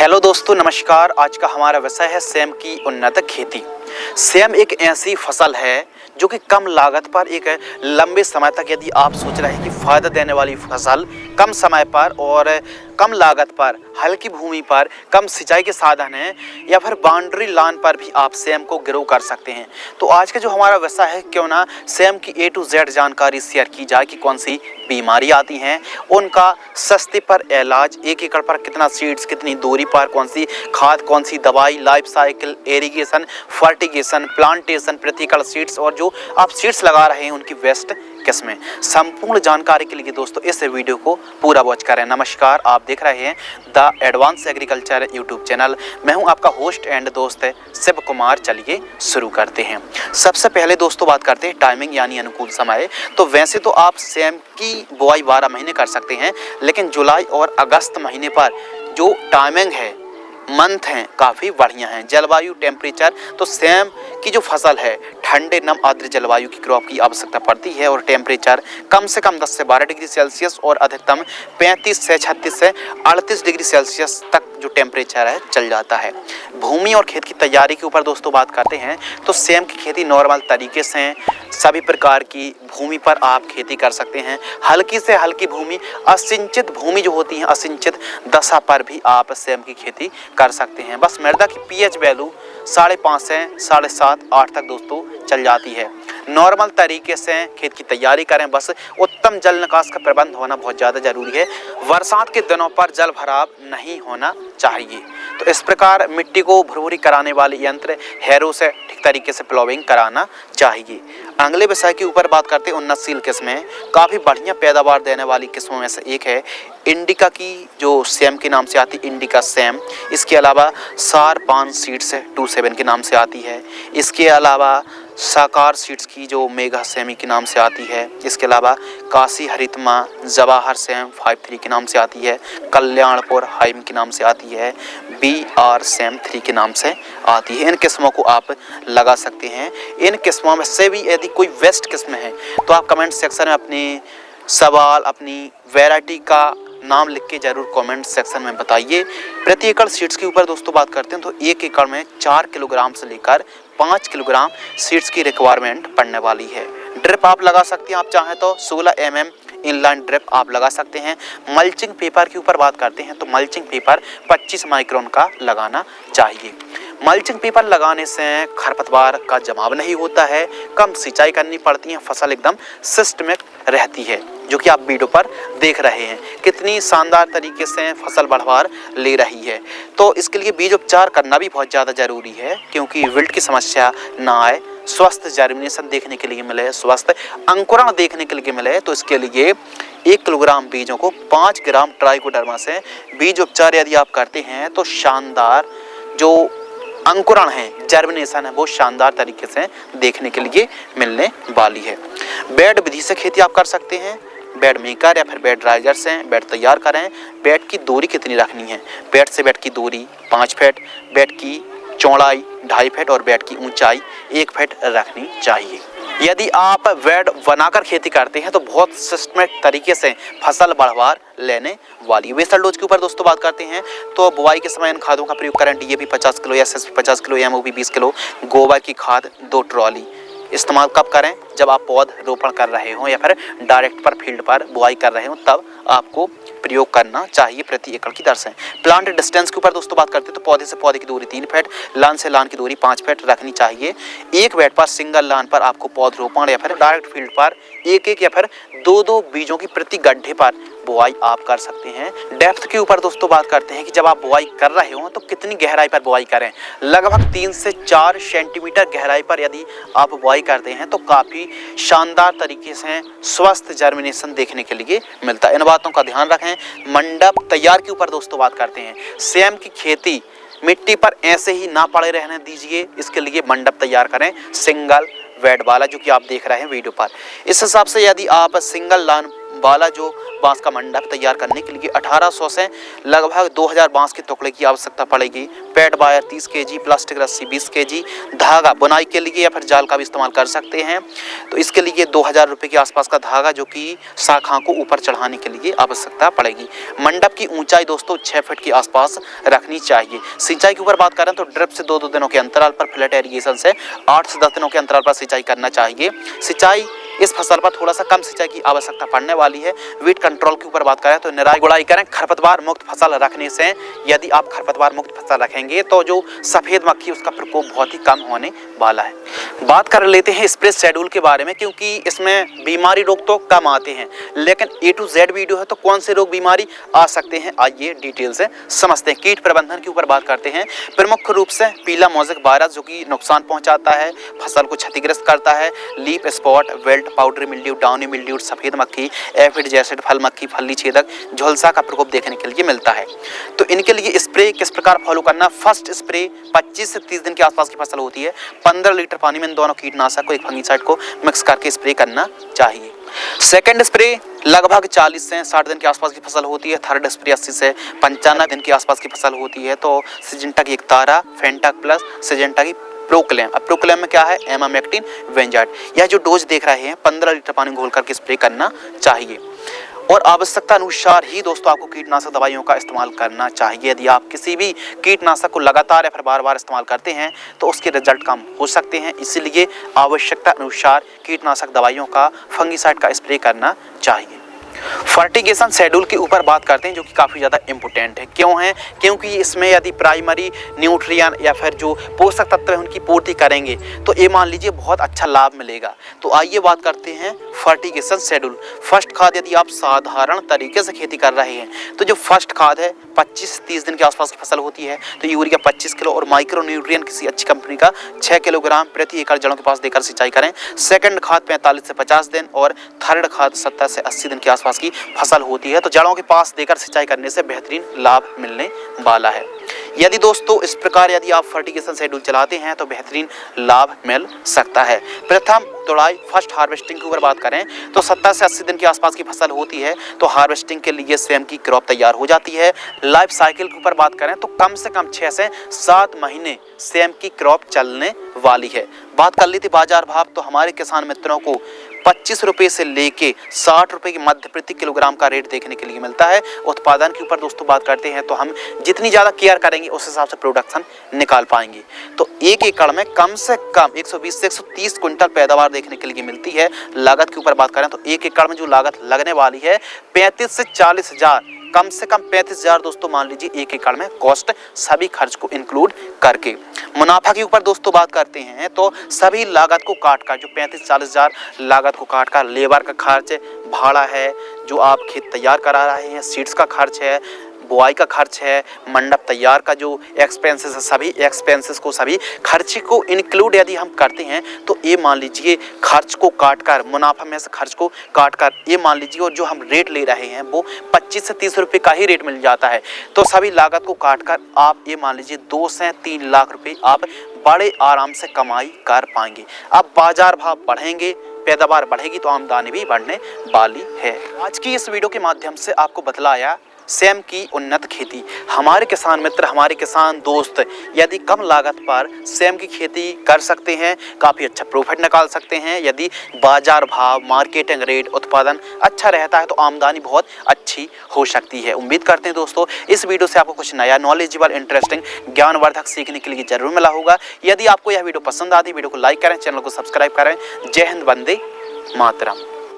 Hello दोस्तों, नमस्कार। आज का हमारा विषय है सेम की उन्नत खेती। सेम एक ऐसी फसल है जो कि कम लागत पर एक लंबे समय तक, यदि आप सोच रहे हैं कि फायदा देने वाली फसल, कम समय पर और कम लागत पर, हल्की भूमि पर, कम सिंचाई के साधन हैं या फिर बाउंड्री लाइन पर भी आप सेम को ग्रो कर सकते हैं। तो आज का जो हमारा विषय है, क्यों ना सेम की A to Z जानकारी शेयर की जाए कि कौन सी बीमारी आती हैं, उनका सस्ते पर इलाज, 1 एकड़ पर कितना सीड्स, कितनी दूरी पर कौन सी खाद, कौन सी दवाई, life cycle, irrigation, fertigation, plantation, प्रति एकड़ सीड्स और जो आप सीड्स लगा रहे हैं उनकी बेस्ट किस्में। संपूर्ण जानकारी के लिए दोस्तों इस वीडियो को पूरा वॉच करें। नमस्कार, आप देख रहे हैं the advance agriculture YouTube channel. मैं हूं आपका होस्ट एंड दोस्त शिव कुमार। चलिए शुरू करते हैं। सबसे पहले दोस्तों बात करते हैं टाइमिंग यानी अनुकूल समय। तो वैसे तो आप सेम की बुआई 12 महीने कर सकते हैं, लेकिन जुलाई और अगस्त महीने पर जो टाइमिंग है, मंथ हैं, काफ़ी बढ़िया हैं। जलवायु, टेम्परेचर, तो सेम की जो फसल है ठंडे नम आर्द्र जलवायु की क्रॉप की आवश्यकता पड़ती है और टेम्परेचर कम से कम 10 से 12 डिग्री सेल्सियस और अधिकतम 35 से 36 से 38 डिग्री सेल्सियस तक जो टेम्परेचर है चल जाता है। भूमि और खेत की तैयारी के ऊपर दोस्तों बात करते हैं तो सेम की खेती नॉर्मल तरीके से सभी प्रकार की भूमि पर आप खेती कर सकते हैं। हल्की से हल्की भूमि, असिंचित भूमि जो होती है, असिंचित दशा पर भी आप सेम की खेती कर सकते हैं। बस मृदा की पीएच वैल्यू 5.5 से 7.5 8 तक दोस्तों चल जाती है। नॉर्मल तरीके से खेत की तैयारी करें। बस उत्तम जल निकास का प्रबंध होना बहुत ज़्यादा जरूरी है। बरसात के दिनों पर जल भराव नहीं होना चाहिए। तो इस प्रकार मिट्टी को भुरभुरी कराने वाले यंत्र हैरो से ठीक तरीके से प्लॉविंग कराना चाहिए। अगले विषय के ऊपर बात करते हैं उन्नतशील किस्में। काफ़ी बढ़िया पैदावार देने वाली किस्मों में से एक है इंडिका की, जो सेम के नाम से आती है, इंडिका सेम। इसके अलावा सार पान सीड्स 27 के नाम से आती है। इसके अलावा साकार सीड्स की जो मेगा सेमी के नाम से आती है। इसके अलावा काशी हरितमा जवाहर सेम 53 के नाम से आती है। कल्याणपुर हाइम के नाम से आती है। BR सेम 3 के नाम से आती है। इन किस्मों को आप लगा सकते हैं। इन किस्मों में से भी यदि कोई बेस्ट किस्म है तो आप कमेंट सेक्शन में अपने सवाल, अपनी वैरायटी का नाम लिख के जरूर कमेंट सेक्शन में बताइए। प्रति एकड़ सीड्स के ऊपर दोस्तों बात करते हैं तो 1 एकड़ में 4 किलोग्राम से लेकर 5 किलोग्राम सीड्स की रिक्वायरमेंट पड़ने वाली है। ड्रिप आप लगा सकते हैं, आप चाहें तो 16 mm इनलाइन ड्रिप आप लगा सकते हैं। मल्चिंग पेपर के ऊपर बात करते हैं तो मल्चिंग पेपर 25 माइक्रोन का लगाना चाहिए। मल्चिंग पेपर लगाने से खरपतवार का जमाव नहीं होता है, कम सिंचाई करनी पड़ती है, फसल एकदम सिस्टमिक रहती है, जो कि आप वीडियो पर देख रहे हैं कितनी शानदार तरीके से फसल बढ़वार ले रही है। तो इसके लिए बीज उपचार करना भी बहुत ज़्यादा ज़रूरी है, क्योंकि विल्ट की समस्या ना आए, स्वस्थ जर्मिनेशन देखने के लिए मिले, स्वस्थ अंकुरण देखने के लिए मिले। तो इसके लिए 1 किलोग्राम बीजों को 5 ग्राम ट्राइकोडर्मा से बीज उपचार यदि आप करते हैं तो शानदार जो अंकुरण है, जर्मिनेशन है, वो शानदार तरीके से देखने के लिए मिलने वाली है। बेड विधि से खेती आप कर सकते हैं। बेड मेकर या फिर बेड राइजर से बेड तैयार करें। बेड की दूरी कितनी रखनी है? बेड से बेड की दूरी 5 फीट, बेड की चौड़ाई 2.5 फीट और बेड की ऊंचाई 1 फीट रखनी चाहिए। यदि आप बेड बनाकर खेती करते हैं तो बहुत सिस्टमेटिक तरीके से फसल बढ़वार लेने वाली है। बेसल डोज के ऊपर दोस्तों बात करते हैं तो बुआई के समय इन खादों का प्रयोग करें। DAP 50 kilo, SSP 50 kilo, MOP 20 kilo, गोबर की खाद 2 ट्रॉली। इस्तेमाल कब करें? जब आप पौध रोपण कर रहे हों या फिर डायरेक्ट पर फील्ड पर बुआई कर रहे हों, तब आपको प्रयोग करना चाहिए प्रति एकड़ की दर से। प्लांट डिस्टेंस के ऊपर दोस्तों बात करते हैं तो पौधे से पौधे की दूरी 3 फीट, लान से लान की दूरी 5 फीट रखनी चाहिए। एक बेड पर सिंगल लान पर आपको पौधरोपण या फिर डायरेक्ट फील्ड पर 1-1 या फिर 2-2 बीजों की प्रति गड्ढे पर बुआई आप कर सकते हैं। डेप्थ के ऊपर दोस्तों बात करते हैं कि जब आप बुआई कर रहे हो तो कितनी गहराई पर बुआई करें। लगभग 3 से 4 सेंटीमीटर गहराई पर यदि आप बुआई करते हैं तो काफ़ी शानदार तरीके से स्वस्थ जर्मिनेशन देखने के लिए मिलता है। इन बातों का ध्यान रखें। मंडप तैयार के ऊपर दोस्तों बात करते हैं। सेम की खेती मिट्टी पर ऐसे ही ना पड़े रहने दीजिए, इसके लिए मंडप तैयार करें सिंगल बेड वाला, जो कि आप देख रहे हैं वीडियो पर। इस हिसाब से यदि आप सिंगल लाइन वाला जो बांस का मंडप तैयार करने के लिए 1800 से लगभग 2000 बांस के टुकड़े की आवश्यकता पड़ेगी। पैड वायर 30 kg, प्लास्टिक रस्सी 20 kg, धागा बुनाई के लिए या फिर जाल का भी इस्तेमाल कर सकते हैं। तो इसके लिए 2000 रुपये के आसपास का धागा जो कि शाखा को ऊपर चढ़ाने के लिए आवश्यकता पड़ेगी। मंडप की ऊंचाई दोस्तों 6 फीट के आसपास रखनी चाहिए। सिंचाई के ऊपर बात करें तो ड्रिप से 2-2 दिनों के अंतराल पर, फ्लैट इरिगेशन से 8 से 10 दिनों के अंतराल पर सिंचाई करना चाहिए। सिंचाई इस फसल पर थोड़ा सा कम सिंचाई की आवश्यकता पड़ने वाली है। वीट कंट्रोल के ऊपर बात करें तो निराई गुड़ाई करें। खरपतवार मुक्त फसल रखने से, यदि आप खरपतवार मुक्त फसल रखेंगे तो जो सफ़ेद मक्खी उसका प्रकोप बहुत ही कम होने वाला है। बात कर लेते हैं स्प्रे शेड्यूल के बारे में, क्योंकि इसमें बीमारी रोग तो कम आते हैं लेकिन A to Z वीडियो है तो कौन से रोग बीमारी आ सकते हैं आइए डिटेल से समझते हैं। कीट प्रबंधन के ऊपर बात करते हैं। प्रमुख रूप से पीला मोज़ेक वायरस जो कि नुकसान पहुंचाता है, फसल को क्षतिग्रस्त करता है। Leaf spot, wilt, powdery mildew, downy mildew, सफ़ेद मक्खी, एफिड एसिड, फल मक्खी, फली छेदक, झुलसा का प्रकोप देखने के लिए मिलता है। तो इनके लिए स्प्रे किस प्रकार फॉलो करना। फर्स्ट स्प्रे 25 से 30 दिन के आसपास की फसल होती है, 15 लीटर पानी में इन दोनों कीटनाशक को, एक फंगीसाइड को मिक्स करके स्प्रे करना चाहिए। सेकंड स्प्रे लगभग 40 से 60 दिन के आसपास की फसल होती है। थर्ड स्प्रे 80 से 95 दिन के आसपास की फसल होती है। तो सिजेंटा की एकतारा, फेंटाक प्लस, सिजेंटा की प्रोक्लेम। अब प्रोक्लेम में क्या है, एमामेक्टिन, वेंजाइट। यह जो डोज देख रहे हैं 15 लीटर पानी घोल करके स्प्रे करना चाहिए और आवश्यकता अनुसार ही दोस्तों आपको कीटनाशक दवाइयों का इस्तेमाल करना चाहिए। यदि आप किसी भी कीटनाशक को लगातार या फिर बार बार इस्तेमाल करते हैं तो उसके रिजल्ट कम हो सकते हैं, इसीलिए आवश्यकता अनुसार कीटनाशक दवाइयों का, फंगीसाइड का स्प्रे करना चाहिए। फर्टिगेशन शेड्यूल के ऊपर बात करते हैं जो कि काफ़ी ज़्यादा इम्पोर्टेंट है। क्यों है, क्योंकि इसमें यदि प्राइमरी न्यूट्रिएंट या फिर जो पोषक तत्व है उनकी पूर्ति करेंगे तो ये मान लीजिए बहुत अच्छा लाभ मिलेगा। तो आइए बात करते हैं फर्टिगेशन शेड्यूल। फर्स्ट खाद, यदि आप साधारण तरीके से खेती कर रहे हैं तो जो फर्स्ट खाद है 25 से 30 दिन के आसपास की फसल होती है तो यूरिया 25 किलो और माइक्रो न्यूट्रिएंट किसी अच्छी कंपनी का 6 किलोग्राम प्रति एकड़ जड़ों के पास देकर सिंचाई करें। सेकंड खाद 45 से 50 दिन और थर्ड खाद 70 से 80 दिन के आसपास की फसल होती है तो जड़ों के पास देकर सिंचाई करने से बेहतरीन लाभ मिलने वाला है। यदि दोस्तों इस प्रकार यदि आप फर्टिगेशन शेड्यूल चलाते हैं तो बेहतरीन लाभ मिल सकता है। प्रथम तुड़ाई, फर्स्ट हार्वेस्टिंग की ऊपर बात करें तो 70 से 80 दिन के आसपास की फसल होती है तो हार्वेस्टिंग के लिए स्वयं की क्रॉप तैयार हो जाती है। लाइफ साइकिल के ऊपर बात करें तो कम से कम 6 से 7 महीने स्वयं की क्रॉप चलने वाली है। बात कर ली थी बाजार भाव, तो हमारे किसान मित्रों को 25 रुपये से लेके 60 रुपये के मध्य प्रति किलोग्राम का रेट देखने के लिए मिलता है। उत्पादन के ऊपर दोस्तों बात करते हैं तो हम जितनी ज़्यादा केयर करेंगे उस हिसाब से प्रोडक्शन निकाल पाएंगे। तो एक एकड़ में कम से कम 120 से 130 क्विंटल पैदावार देखने के लिए मिलती है। लागत के ऊपर बात करें तो एक एकड़ में जो लागत लगने वाली है 35 से 40 हज़ार, कम से कम 35,000 दोस्तों मान लीजिए एक एकड़ में कॉस्ट, सभी खर्च को इंक्लूड करके। मुनाफा के ऊपर दोस्तों बात करते हैं तो सभी लागत को काट कर, जो 35-40 हज़ार लागत को काट कर, लेबर का खर्च, भाड़ा है, जो आप खेत तैयार करा रहे हैं, सीड्स का खर्च है, बुआई का खर्च है, मंडप तैयार का जो एक्सपेंसेस है, सभी एक्सपेंसेस को, सभी खर्च को इंक्लूड यदि हम करते हैं तो ये मान लीजिए खर्च को काट कर, मुनाफा में से खर्च को काट कर ये मान लीजिए, और जो हम रेट ले रहे हैं वो 25 से 30 रुपये का ही रेट मिल जाता है। तो सभी लागत को काट कर आप ये मान लीजिए 2 से 3 लाख रुपये आप बड़े आराम से कमाई कर पाएंगे। अब बाजार भाव बढ़ेंगे, पैदावार बढ़ेगी तो आमदनी भी बढ़ने वाली है। आज की इस वीडियो के माध्यम से आपको बतलाया सेम की उन्नत खेती। हमारे किसान मित्र, हमारे किसान दोस्त यदि कम लागत पर सेम की खेती कर सकते हैं, काफ़ी अच्छा प्रॉफिट निकाल सकते हैं। यदि बाजार भाव, मार्केटिंग रेट, उत्पादन अच्छा रहता है तो आमदनी बहुत अच्छी हो सकती है। उम्मीद करते हैं दोस्तों इस वीडियो से आपको कुछ नया, नॉलेजेबल, इंटरेस्टिंग, ज्ञानवर्धक सीखने के लिए जरूर मिला होगा। यदि आपको यह वीडियो पसंद आती, वीडियो को लाइक करें, चैनल को सब्सक्राइब करें। जय हिंद, वंदे मातरम।